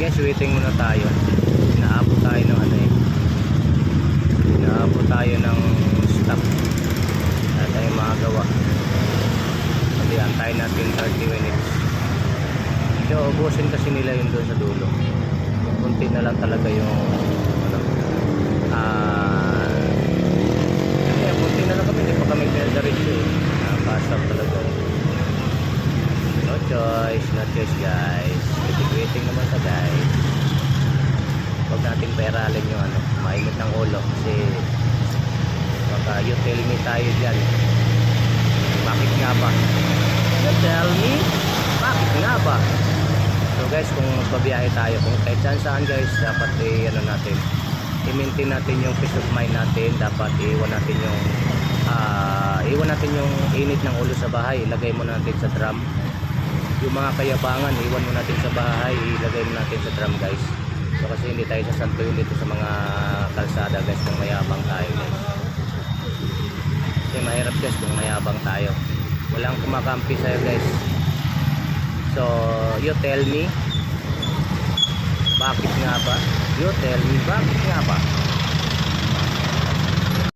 guys, waiting muna tayo. Inaabot tayo ng ano eh. Inaabot tayo ng stop. Wala tayong magawa. Kasi antayin natin 30 minutes. So, ubusin kasi nila yun doon sa dulo. Kunti na lang talaga yung ano. Kunti na lang kami. Hindi pa kami pinadaritso eh. Nakakasap talaga. No choice guys. Waiting naman sa guys. Huwag natin pairalin yung ano, mainit ng ulo kasi baka you tell me tayo dyan. Bakit nga ba? You tell me? Bakit nga ba? So guys, kung magbabiyahe tayo, kung kahit saan guys, dapat ano natin, i-maintain natin yung peace of mind natin. Dapat iwan natin yung init ng ulo sa bahay. Ilagay mo natin sa drum. Yung mga kayabangan, iwan mo natin sa bahay, ilagay mo natin sa drum guys. So kasi hindi tayo sasantuyin dito sa mga kalsada guys kung mayabang tayo guys. Kasi mahirap guys kung mayabang tayo. Walang kumakampi sa'yo guys. So you tell me, bakit nga ba? You tell me, bakit nga ba?